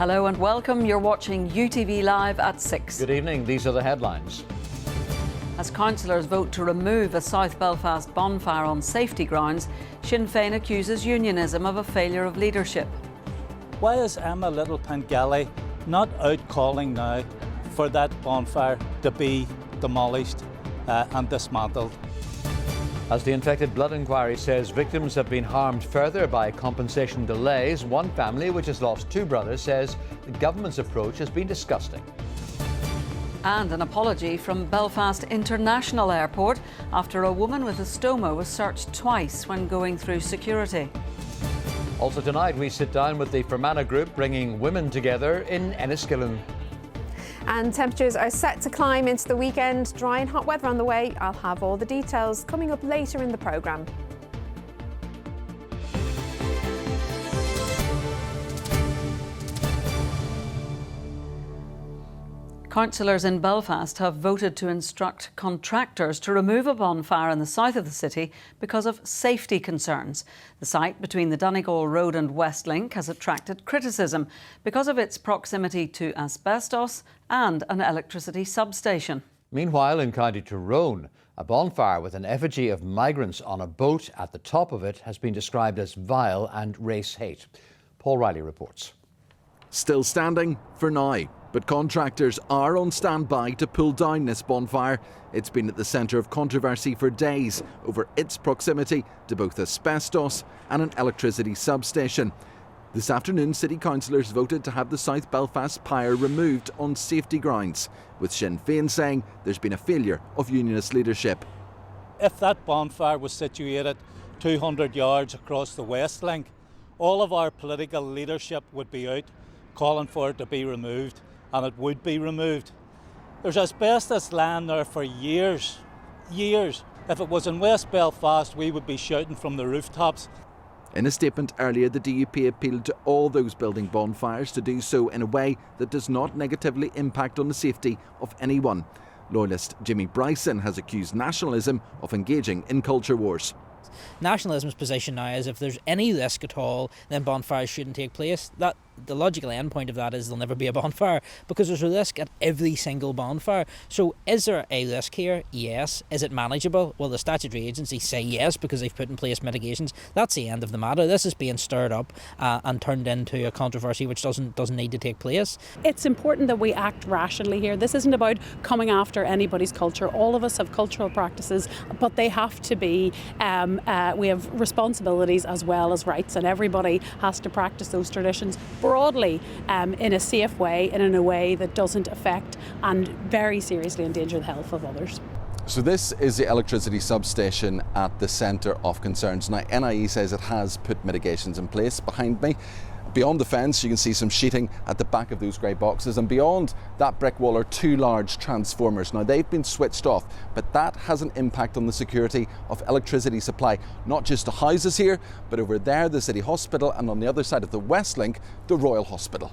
Hello and welcome. You're watching UTV Live at 6. Good evening. These are the headlines. As councillors vote to remove a South Belfast bonfire on safety grounds, Sinn Féin accuses unionism of a failure of leadership. Why is Emma Little Pengelly not out calling now for that bonfire to be demolished and dismantled? As the Infected Blood Inquiry says, victims have been harmed further by compensation delays. One family, which has lost 2 brothers, says the government's approach has been disgusting. And an apology from Belfast International Airport after a woman with a stoma was searched twice when going through security. Also tonight, we sit down with the Fermanagh Group, bringing women together in Enniskillen. And temperatures are set to climb into the weekend. Dry and hot weather on the way. I'll have all the details coming up later in the programme. Councillors in Belfast have voted to instruct contractors to remove a bonfire in the south of the city because of safety concerns. The site between the Donegal Road and Westlink has attracted criticism because of its proximity to asbestos and an electricity substation. Meanwhile, in County Tyrone, a bonfire with an effigy of migrants on a boat at the top of it has been described as vile and race hate. Paul Riley reports. Still standing for now, but contractors are on standby to pull down this bonfire. It's been at the centre of controversy for days over its proximity to both asbestos and an electricity substation. This afternoon, city councillors voted to have the South Belfast pyre removed on safety grounds, with Sinn Féin saying there's been a failure of unionist leadership. If that bonfire was situated 200 yards across the Westlink, all of our political leadership would be out calling for it to be removed, and it would be removed. There's asbestos lying there for years. If it was in West Belfast, we would be shouting from the rooftops. In a statement earlier, the DUP appealed to all those building bonfires to do so in a way that does not negatively impact on the safety of anyone. Loyalist Jimmy Bryson has accused nationalism of engaging in culture wars. Nationalism's position now is if there's any risk at all, then bonfires shouldn't take place. The logical end point of that is there'll never be a bonfire, because there's a risk at every single bonfire. So is there a risk here? Yes. Is it manageable? Well, the statutory agencies say yes, because they've put in place mitigations. That's the end of the matter. This is being stirred up and turned into a controversy which doesn't need to take place. It's important that we act rationally here. This isn't about coming after anybody's culture. All of us have cultural practices, but they have to be, we have responsibilities as well as rights, and everybody has to practice those traditions broadly in a safe way and in a way that doesn't affect and very seriously endanger the health of others. So this is the electricity substation at the centre of concerns. Now, NIE says it has put mitigations in place. Behind me, beyond the fence, you can see some sheeting at the back of those grey boxes, and beyond that brick wall are 2 large transformers. Now, they've been switched off, but that has an impact on the security of electricity supply, not just to houses here, but over there, the City Hospital, and on the other side of the Westlink, the Royal Hospital.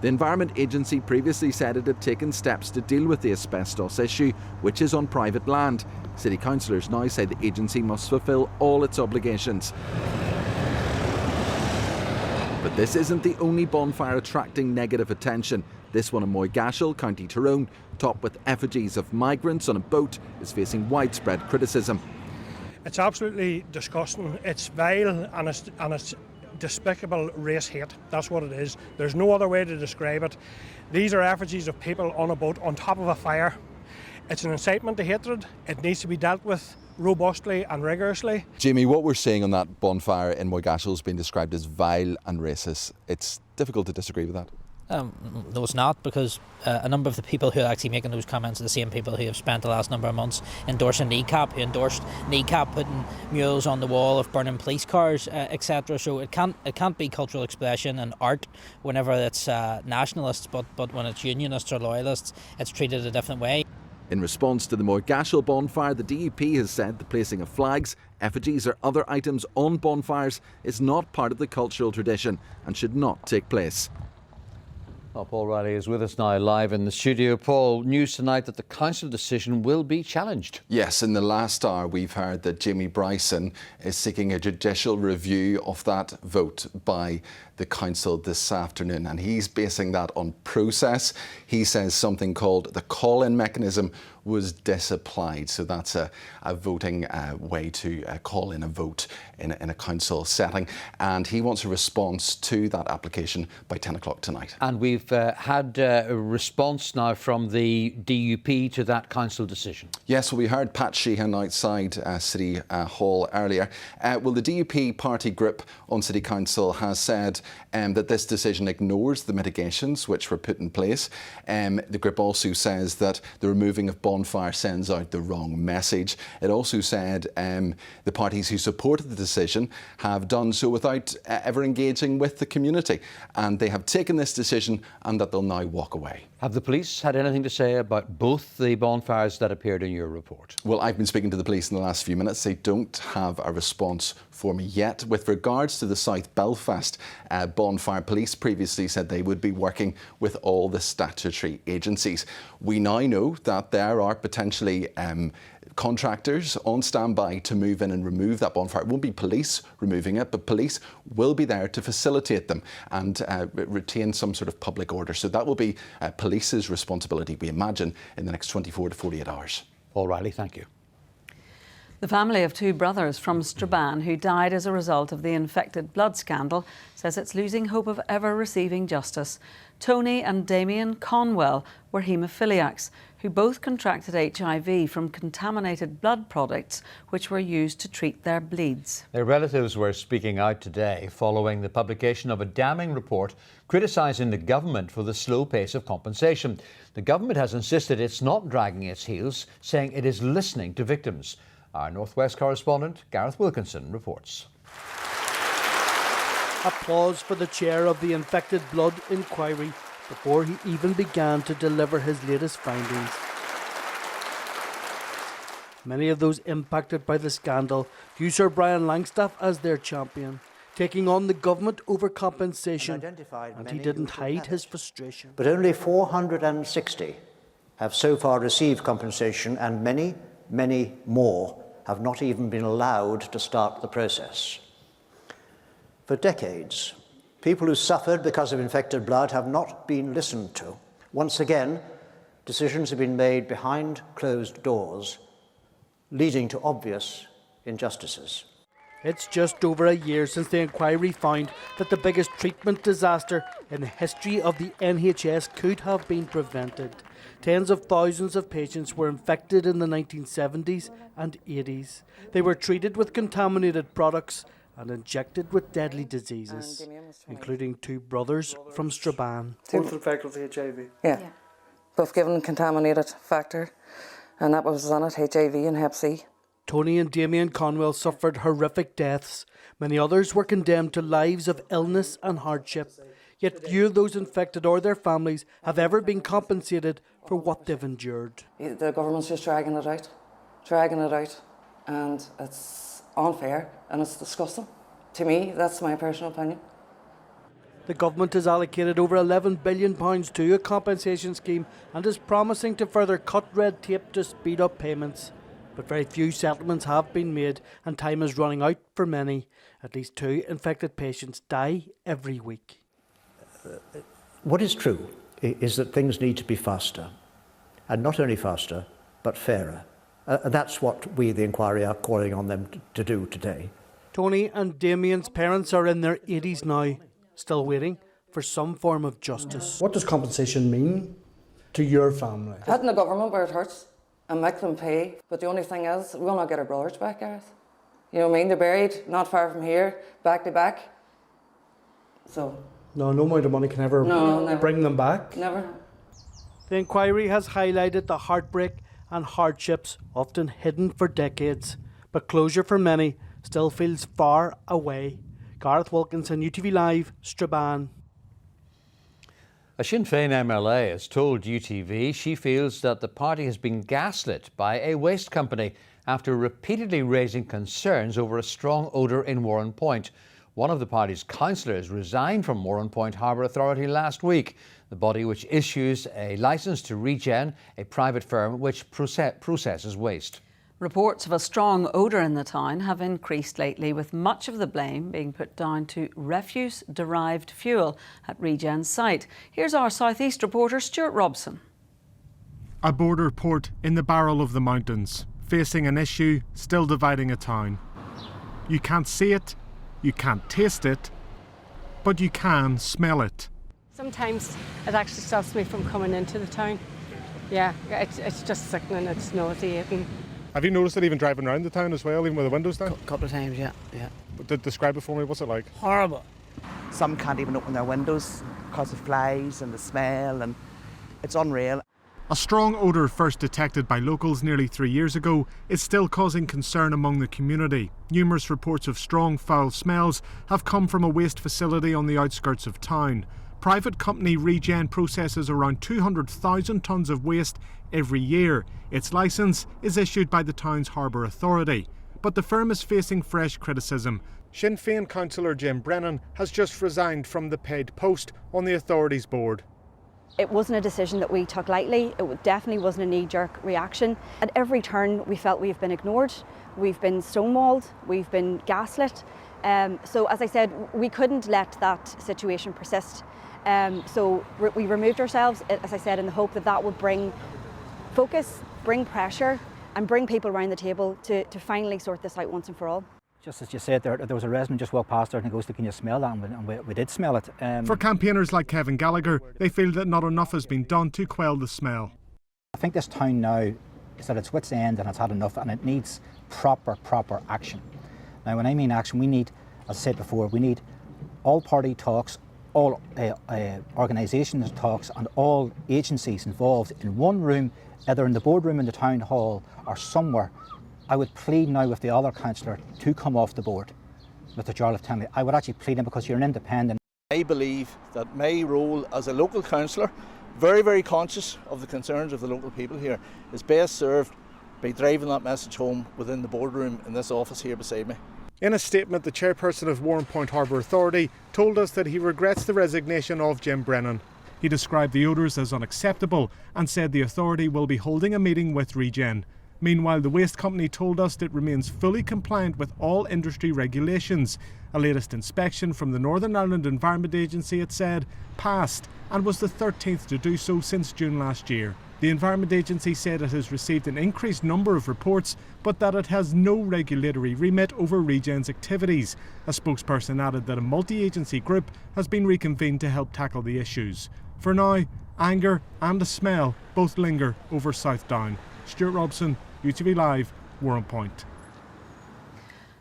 The Environment Agency previously said it had taken steps to deal with the asbestos issue, which is on private land. City councillors now say the agency must fulfil all its obligations. But this isn't the only bonfire attracting negative attention. This one in Moygashel, County Tyrone, topped with effigies of migrants on a boat, is facing widespread criticism. It's absolutely disgusting. It's vile and it's despicable race hate. That's what it is. There's no other way to describe it. These are effigies of people on a boat on top of a fire. It's an incitement to hatred. It needs to be dealt with robustly and rigorously. Jamie, what we're seeing on that bonfire in Moygashel has been described as vile and racist. It's difficult to disagree with that. No, it's not, because a number of the people who are actually making those comments are the same people who have spent the last number of months endorsing NECAP, who endorsed NECAP putting murals on the wall of burning police cars, etc. So it can't be cultural expression and art whenever it's nationalists, but when it's unionists or loyalists, it's treated a different way. In response to the Moygashel bonfire, the DUP has said the placing of flags, effigies or other items on bonfires is not part of the cultural tradition and should not take place. Well, Paul Riley is with us now live in the studio. Paul, news tonight that the council decision will be challenged. Yes, in the last hour we've heard that Jamie Bryson is seeking a judicial review of that vote by the council this afternoon, and he's basing that on process. He says something called the call-in mechanism was disapplied, so that's a voting way to call in a vote in a council setting, and he wants a response to that application by 10 o'clock tonight. And we've had a response now from the DUP to that council decision. Yes, well, we heard Pat Sheehan outside City Hall earlier. Well, the DUP party group on City Council has said that this decision ignores the mitigations which were put in place. The group also says that the removing of Bonfire sends out the wrong message. It also said the parties who supported the decision have done so without ever engaging with the community, and they have taken this decision and that they'll now walk away. Have the police had anything to say about both the bonfires that appeared in your report? Well, I've been speaking to the police in the last few minutes. They don't have a response for me yet. With regards to the South Belfast bonfire, police previously said they would be working with all the statutory agencies. We now know that there are potentially contractors on standby to move in and remove that bonfire. It won't be police removing it, but police will be there to facilitate them and retain some sort of public order. So that will be police's responsibility, we imagine, in the next 24 to 48 hours. Paul Riley, thank you. The family of two brothers from Strabane who died as a result of the infected blood scandal says it's losing hope of ever receiving justice. Tony and Damien Conwell were haemophiliacs who both contracted HIV from contaminated blood products which were used to treat their bleeds. Their relatives were speaking out today following the publication of a damning report criticising the government for the slow pace of compensation. The government has insisted it's not dragging its heels, saying it is listening to victims. Our Northwest correspondent, Gareth Wilkinson, reports. Applause for the chair of the infected blood inquiry before he even began to deliver his latest findings. Many of those impacted by the scandal view Sir Brian Langstaff as their champion, taking on the government over compensation, and he didn't hide his frustration. But only 460 have so far received compensation, and many, many more have not even been allowed to start the process. For decades, people who suffered because of infected blood have not been listened to. Once again, decisions have been made behind closed doors, leading to obvious injustices. It's just over a year since the inquiry found that the biggest treatment disaster in the history of the NHS could have been prevented. Tens of thousands of patients were infected in the 1970s and 80s. They were treated with contaminated products and injected with deadly diseases, including two brothers from Strabane. Both infected with HIV? Yeah. Both given contaminated factor, and that was on it, HIV and Hep C. Tony and Damien Conwell suffered horrific deaths. Many others were condemned to lives of illness and hardship. Yet few of those infected or their families have ever been compensated for what they've endured. The government's just dragging it out, and it's unfair and it's disgusting. To me, that's my personal opinion. The government has allocated over £11 billion to a compensation scheme and is promising to further cut red tape to speed up payments. But very few settlements have been made and time is running out for many. At least 2 infected patients die every week. What is true is that things need to be faster, and not only faster, but fairer. And that's what we, the inquiry, are calling on them to do today. Tony and Damien's parents are in their 80s now, still waiting for some form of justice. What does compensation mean to your family? Hitting the government where it hurts and make them pay, but the only thing is, we'll not get our brothers back, Gareth. You know what I mean? They're buried not far from here, back to back. So... No amount of money can ever bring them back? Never. The inquiry has highlighted the heartbreak and hardships often hidden for decades, but closure for many still feels far away. Gareth Wilkinson, UTV Live, Strabane. A Sinn Féin MLA has told UTV she feels that the party has been gaslit by a waste company after repeatedly raising concerns over a strong odour in Warren Point. One of the party's councillors resigned from Warrenpoint Harbour Authority last week, the body which issues a licence to Regen, a private firm which processes waste. Reports of a strong odour in the town have increased lately, with much of the blame being put down to refuse-derived fuel at Regen's site. Here's our South East reporter Stuart Robson. A border port in the barrel of the mountains, facing an issue still dividing a town. You can't see it, you can't taste it, but you can smell it. Sometimes it actually stops me from coming into the town. Yeah, it's just sickening, it's nauseating. Have you noticed it even driving around the town as well, even with the windows down? A couple of times, yeah. Describe it for me, what's it like? Horrible. Some can't even open their windows because of flies and the smell, and it's unreal. A strong odour first detected by locals nearly 3 years ago is still causing concern among the community. Numerous reports of strong foul smells have come from a waste facility on the outskirts of town. Private company Regen processes around 200,000 tonnes of waste every year. Its licence is issued by the town's harbour authority. But the firm is facing fresh criticism. Sinn Féin councillor Jim Brennan has just resigned from the paid post on the authority's board. It wasn't a decision that we took lightly. It definitely wasn't a knee-jerk reaction. At every turn we felt we've been ignored, we've been stonewalled, we've been gaslit. So as I said, we couldn't let that situation persist. So we removed ourselves, as I said, in the hope that that would bring focus, bring pressure and bring people around the table to finally sort this out once and for all. Just as you said, there was a resident just walked past there and he goes, can you smell that? And we did smell it. For campaigners like Kevin Gallagher, they feel that not enough has been done to quell the smell. I think this town now is at its wit's end and it's had enough, and it needs proper action. Now when I mean action, we need, as I said before, we need all party talks, all organisations talks and all agencies involved in one room, either in the boardroom in the town hall or somewhere. I would plead now with the other councillor to come off the board, Mr. Jarlath Townley. I would actually plead him because you're an independent. I believe that my role as a local councillor, very conscious of the concerns of the local people here, is best served by driving that message home within the boardroom in this office here beside me. In a statement, the chairperson of Warrenpoint Harbour Authority told us that he regrets the resignation of Jim Brennan. He described the odours as unacceptable and said the authority will be holding a meeting with Regen. Meanwhile, the waste company told us it remains fully compliant with all industry regulations. A latest inspection from the Northern Ireland Environment Agency, it said, passed and was the 13th to do so since June last year. The Environment Agency said it has received an increased number of reports, but that it has no regulatory remit over Regen's activities. A spokesperson added that a multi-agency group has been reconvened to help tackle the issues. For now, anger and a smell both linger over South Down. Stuart Robson, UTV Live, Warrenpoint.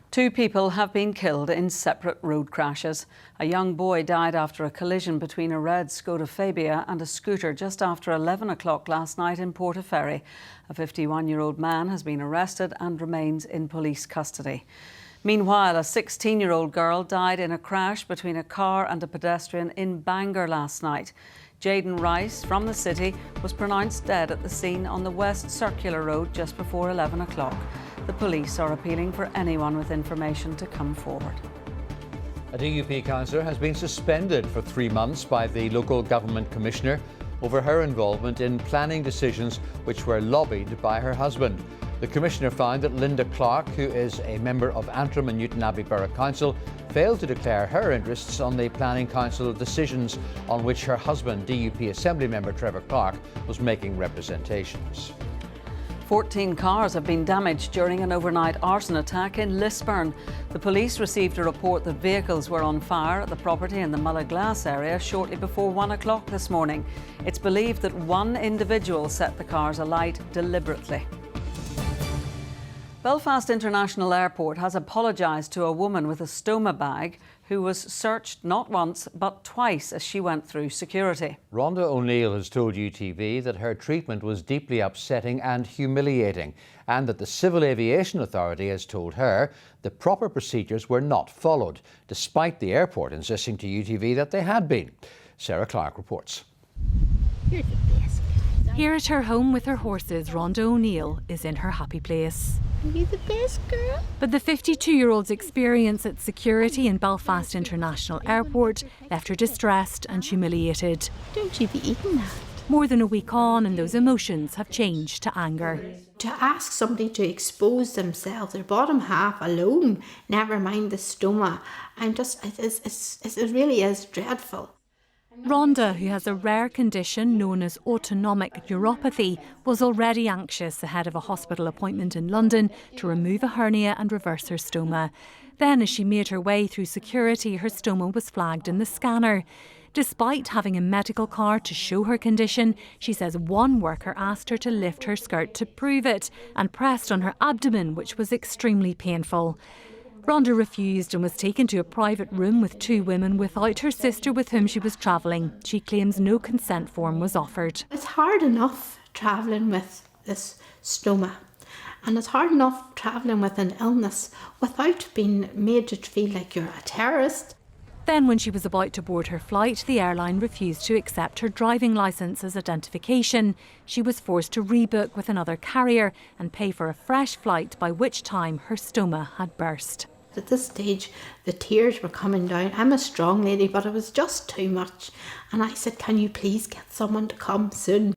2 people have been killed in separate road crashes. A young boy died after a collision between a red Skoda Fabia and a scooter just after 11 o'clock last night in Portaferry. A 51-year-old man has been arrested and remains in police custody. Meanwhile, a 16-year-old girl died in a crash between a car and a pedestrian in Bangor last night. Jaden Rice from the city was pronounced dead at the scene on the West Circular Road just before 11 o'clock. The police are appealing for anyone with information to come forward. A DUP councillor has been suspended for 3 months by the local government commissioner over her involvement in planning decisions which were lobbied by her husband. The commissioner found that Linda Clark, who is a member of Antrim and Newton Abbey Borough Council, failed to declare her interests on the Planning Council decisions on which her husband, DUP Assembly member Trevor Clark, was making representations. 14 cars have been damaged during an overnight arson attack in Lisburn. The police received a report that vehicles were on fire at the property in the Mullaglass area shortly before 1 o'clock this morning. It's believed that one individual set the cars alight deliberately. Belfast International Airport has apologised to a woman with a stoma bag who was searched not once but twice as she went through security. Rhonda O'Neill has told UTV that her treatment was deeply upsetting and humiliating, and that the Civil Aviation Authority has told her the proper procedures were not followed, despite the airport insisting to UTV that they had been. Sarah Clark reports. Here at her home with her horses, Rhonda O'Neill is in her happy place. You're the best girl. But the 52-year-old's experience at security in Belfast International Airport left her distressed and humiliated. Don't you be eating that. More than a week on, and those emotions have changed to anger. To ask somebody to expose themselves, their bottom half alone, never mind the stomach, it really is dreadful. Rhonda, who has a rare condition known as autonomic neuropathy, was already anxious ahead of a hospital appointment in London to remove a hernia and reverse her stoma. Then, as she made her way through security, her stoma was flagged in the scanner. Despite having a medical card to show her condition, she says one worker asked her to lift her skirt to prove it and pressed on her abdomen, which was extremely painful. Rhonda refused and was taken to a private room with 2 women without her sister with whom she was travelling. She claims no consent form was offered. It's hard enough travelling with this stoma, and it's hard enough travelling with an illness without being made to feel like you're a terrorist. Then, when she was about to board her flight, the airline refused to accept her driving licence as identification. She was forced to rebook with another carrier and pay for a fresh flight, by which time her stoma had burst. At this stage, the tears were coming down. I'm a strong lady, but it was just too much. And I said, can you please get someone to come soon?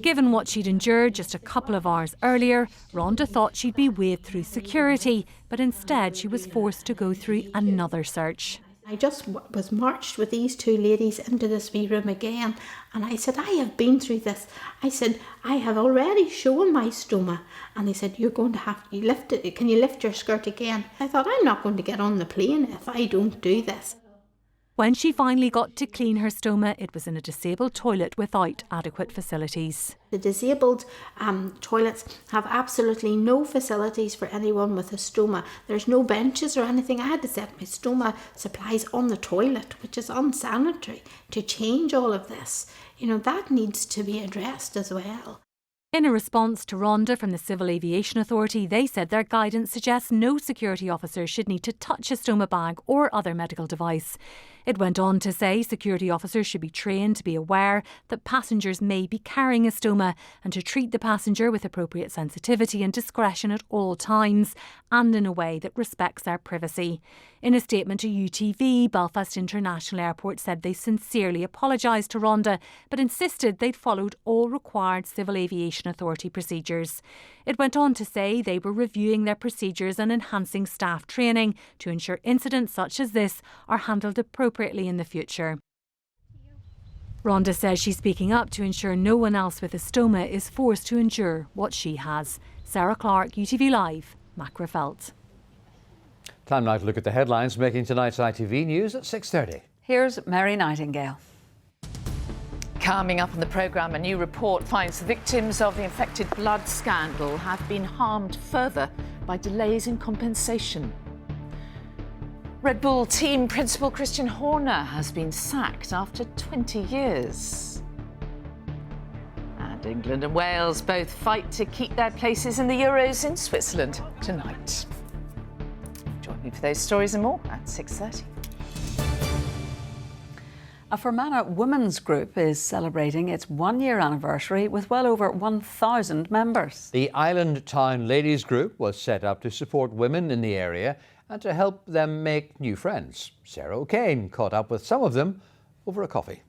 Given what she'd endured just a couple of hours earlier, Rhonda thought she'd be waved through security, but instead she was forced to go through another search. I just was marched with these 2 ladies into this wee room again, and I said, I have been through this. I said, I have already shown my stoma. And they said, you're going to have to lift it. Can you lift your skirt again? I thought, I'm not going to get on the plane if I don't do this. When she finally got to clean her stoma, it was in a disabled toilet without adequate facilities. The disabled toilets have absolutely no facilities for anyone with a stoma. There's no benches or anything. I had to set my stoma supplies on the toilet, which is unsanitary, to change all of this. You know, that needs to be addressed as well. In a response to Rhonda from the Civil Aviation Authority, they said their guidance suggests no security officer should need to touch a stoma bag or other medical device. It went on to say security officers should be trained to be aware that passengers may be carrying a stoma and to treat the passenger with appropriate sensitivity and discretion at all times and in a way that respects their privacy. In a statement to UTV, Belfast International Airport said they sincerely apologised to Rhonda but insisted they'd followed all required Civil Aviation Authority procedures. It went on to say they were reviewing their procedures and enhancing staff training to ensure incidents such as this are handled appropriately in the future. Rhonda says she's speaking up to ensure no one else with a stoma is forced to endure what she has. Sarah Clark, UTV Live, Macrofelt. Time now to look at the headlines making tonight's ITV News at 6:30. Here's Mary Nightingale. Coming up on the programme, a new report finds victims of the infected blood scandal have been harmed further by delays in compensation. Red Bull team principal Christian Horner has been sacked after 20 years. And England and Wales both fight to keep their places in the Euros in Switzerland tonight. Join me for those stories and more at 6:30. A Fermanagh women's group is celebrating its 1-year anniversary with well over 1,000 members. The Island Town Ladies Group was set up to support women in the area and to help them make new friends. Sarah O'Kane caught up with some of them over a coffee.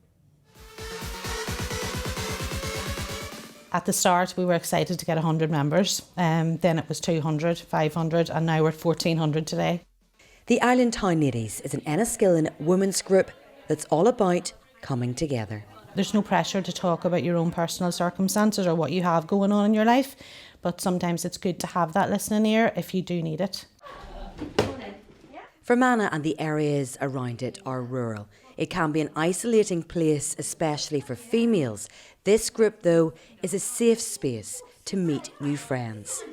At the start, we were excited to get 100 members. Then it was 200, 500, and now we're at 1,400 today. The Island Town Ladies is an Enniskillen women's group that's all about coming together. There's no pressure to talk about your own personal circumstances or what you have going on in your life, but sometimes it's good to have that listening ear if you do need it. Fermanagh and the areas around it are rural. It can be an isolating place, especially for females. This group, though, is a safe space to meet new friends.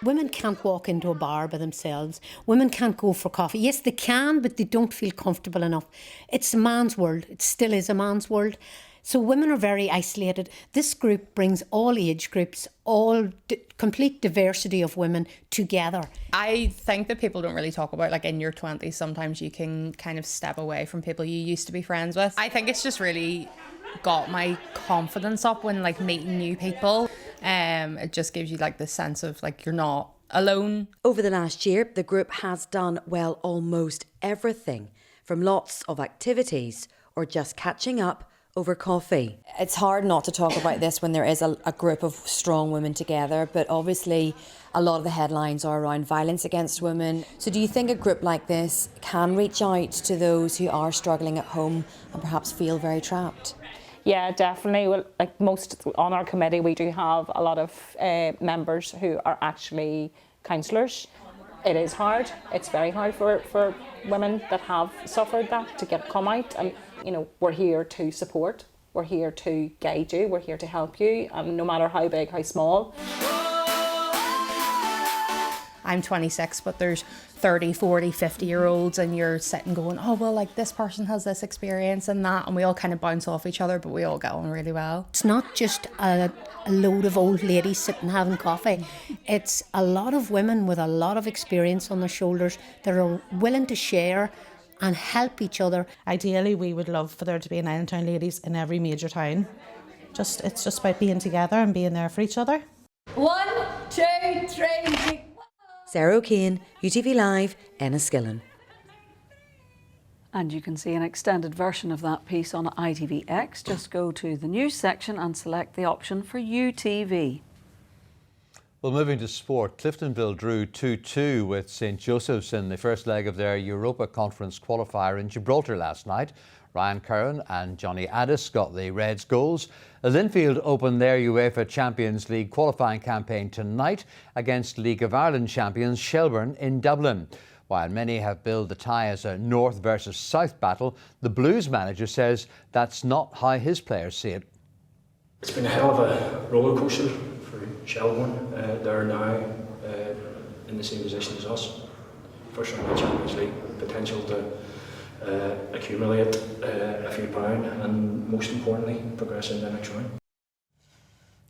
Women can't walk into a bar by themselves. Women can't go for coffee. Yes, they can, but they don't feel comfortable enough. It's a man's world. It still is a man's world. So women are very isolated. This group brings all age groups, complete diversity of women together. I think that people don't really talk about, like, in your 20s, sometimes you can kind of step away from people you used to be friends with. I think it's just really got my confidence up when, like, meeting new people. It just gives you like the sense of like you're not alone. Over the last year, the group has done, well, almost everything, from lots of activities or just catching up over coffee. It's hard not to talk about this when there is a group of strong women together, but obviously a lot of the headlines are around violence against women. So do you think a group like this can reach out to those who are struggling at home and perhaps feel very trapped? Yeah, definitely. Well, like most on our committee, we do have a lot of members who are actually counsellors. It is hard. It's very hard for women that have suffered that to come out. And you know, we're here to support. We're here to guide you. We're here to help you, no matter how big, how small. I'm 26, but there's 30, 40, 50-year-olds, and you're sitting going, oh, well, like this person has this experience and that, and we all kind of bounce off each other, but we all get on really well. It's not just a load of old ladies sitting having coffee. It's a lot of women with a lot of experience on their shoulders that are willing to share and help each other. Ideally, we would love for there to be an Island Town Ladies in every major town. It's just about being together and being there for each other. 1, 2, 3... Sarah O'Kane, UTV Live, Enniskillen. And you can see an extended version of that piece on ITVX. Just go to the news section and select the option for UTV. Well, moving to sport, Cliftonville drew 2-2 with St Joseph's in the first leg of their Europa Conference qualifier in Gibraltar last night. Ryan Curran and Johnny Addis got the Reds goals. Linfield opened their UEFA Champions League qualifying campaign tonight against League of Ireland champions Shelbourne in Dublin. While many have billed the tie as a North versus South battle, the Blues manager says that's not how his players see it. It's been a hell of a roller coaster for Shelbourne. They're now in the same position as us. First round of the Champions League, potential to accumulate a few pounds and most importantly progress in the next round.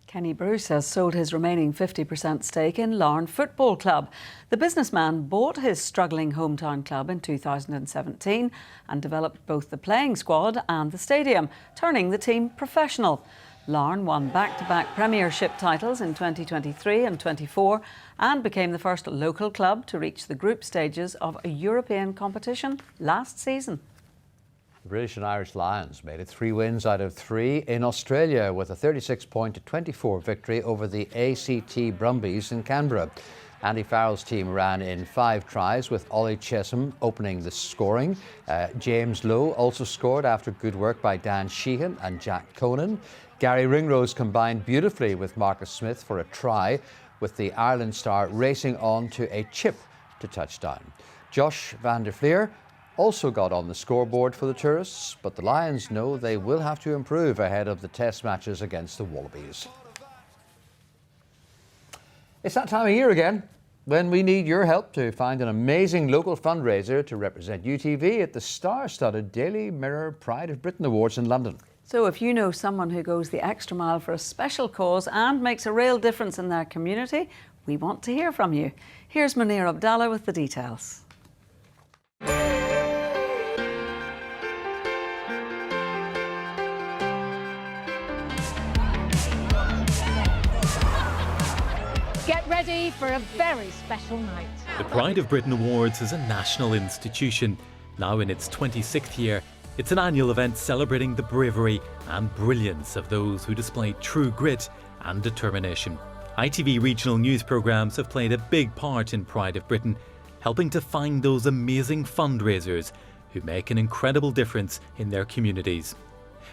Kenny Bruce has sold his remaining 50% stake in Larne Football Club. The businessman bought his struggling hometown club in 2017 and developed both the playing squad and the stadium, turning the team professional. Larne won back-to-back Premiership titles in 2023 and 24 and became the first local club to reach the group stages of a European competition last season. The British and Irish Lions made it 3 wins out of 3 in Australia with a 36-24 victory over the ACT Brumbies in Canberra. Andy Farrell's team ran in 5 tries with Ollie Chesham opening the scoring. James Lowe also scored after good work by Dan Sheehan and Jack Conan. Gary Ringrose combined beautifully with Marcus Smith for a try, with the Ireland star racing on to a chip to touchdown. Josh van der Fleer also got on the scoreboard for the tourists, but the Lions know they will have to improve ahead of the test matches against the Wallabies. It's that time of year again when we need your help to find an amazing local fundraiser to represent UTV at the star-studded Daily Mirror Pride of Britain Awards in London. So if you know someone who goes the extra mile for a special cause and makes a real difference in their community, we want to hear from you. Here's Munir Abdallah with the details. Get ready for a very special night. The Pride of Britain Awards is a national institution. Now in its 26th year, it's an annual event celebrating the bravery and brilliance of those who display true grit and determination. ITV regional news programmes have played a big part in Pride of Britain, helping to find those amazing fundraisers who make an incredible difference in their communities.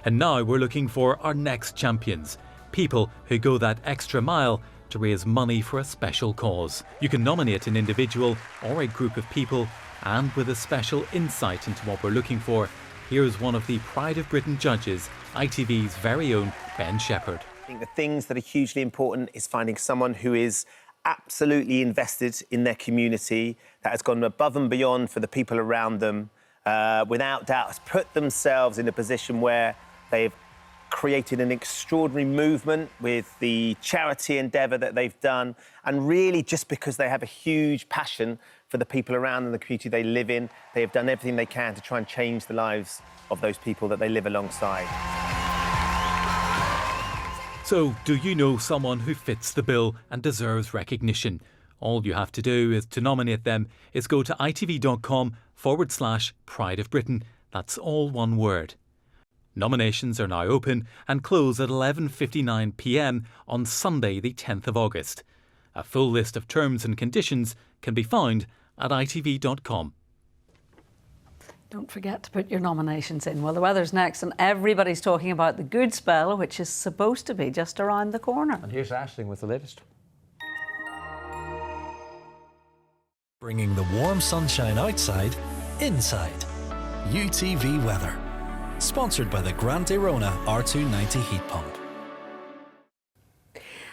And now we're looking for our next champions, people who go that extra mile to raise money for a special cause. You can nominate an individual or a group of people, and with a special insight into what we're looking for, here's one of the Pride of Britain judges, ITV's very own Ben Shepherd. I think the things that are hugely important is finding someone who is absolutely invested in their community, that has gone above and beyond for the people around them, without doubt has put themselves in a position where they've created an extraordinary movement with the charity endeavour that they've done, and really just because they have a huge passion for the people around them, the community they live in, they have done everything they can to try and change the lives of those people that they live alongside. So, do you know someone who fits the bill and deserves recognition? All you have to do is to nominate them is go to itv.com/Pride of Britain. That's all one word. Nominations are now open and close at 11:59 p.m. on Sunday the 10th of August. A full list of terms and conditions can be found at itv.com. Don't forget to put your nominations in. Well, the weather's next and everybody's talking about the good spell, which is supposed to be just around the corner. And here's Aisling with the latest. Bringing the warm sunshine outside, inside. UTV weather. Sponsored by the Grant Arona R290 heat pump.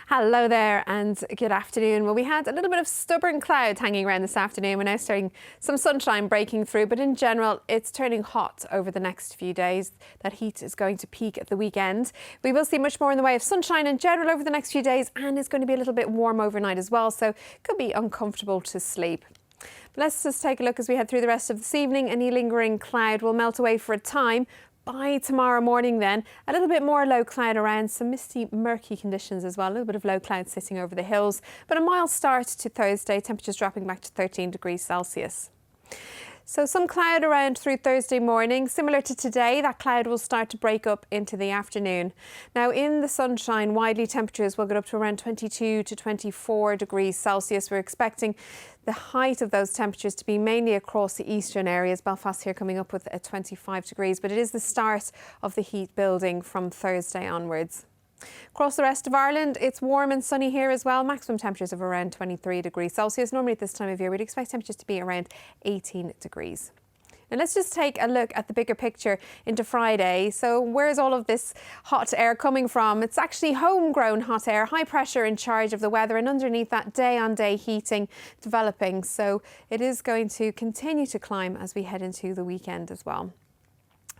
Hello there and good afternoon. Well, we had a little bit of stubborn clouds hanging around this afternoon. We're now starting some sunshine breaking through, but in general, it's turning hot over the next few days. That heat is going to peak at the weekend. We will see much more in the way of sunshine in general over the next few days, and it's going to be a little bit warm overnight as well, so it could be uncomfortable to sleep. But let's just take a look as we head through the rest of this evening. Any lingering cloud will melt away for a time. By tomorrow morning then, a little bit more low cloud around, some misty, murky conditions as well, a little bit of low cloud sitting over the hills, but a mild start to Thursday, temperatures dropping back to 13 degrees Celsius. So some cloud around through Thursday morning. Similar to today, that cloud will start to break up into the afternoon. Now in the sunshine, widely temperatures will get up to around 22 to 24 degrees Celsius. We're expecting the height of those temperatures to be mainly across the eastern areas. Belfast here coming up with 25 degrees, but it is the start of the heat building from Thursday onwards. Across the rest of Ireland, it's warm and sunny here as well. Maximum temperatures of around 23 degrees Celsius. Normally at this time of year, we'd expect temperatures to be around 18 degrees. Now let's just take a look at the bigger picture into Friday. So where's all of this hot air coming from? It's actually homegrown hot air, high pressure in charge of the weather, and underneath that day-on-day heating developing. So it is going to continue to climb as we head into the weekend as well.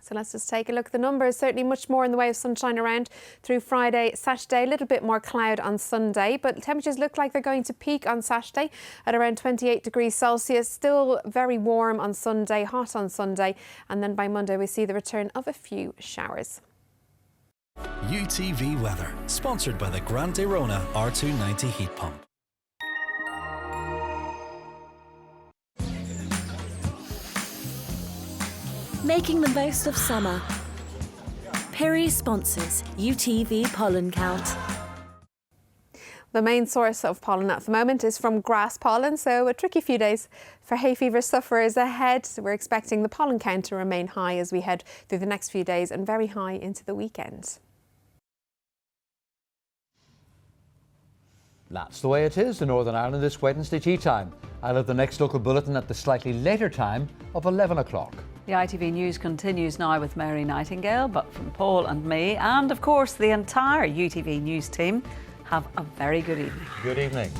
So let's just take a look at the numbers. Certainly much more in the way of sunshine around through Friday, Saturday, a little bit more cloud on Sunday, but temperatures look like they're going to peak on Saturday at around 28 degrees Celsius. Still very warm on Sunday, hot on Sunday, and then by Monday we see the return of a few showers. UTV weather, sponsored by the Grant Arona R290 heat pump. Making the most of summer. Piri sponsors UTV pollen count. The main source of pollen at the moment is from grass pollen, so a tricky few days for hay fever sufferers ahead. We're expecting the pollen count to remain high as we head through the next few days and very high into the weekend. That's the way it is in Northern Ireland this Wednesday tea time. I'll have the next local bulletin at the slightly later time of 11 o'clock. The ITV News continues now with Mary Nightingale, but from Paul and me, and of course the entire UTV News team, have a very good evening. Good evening.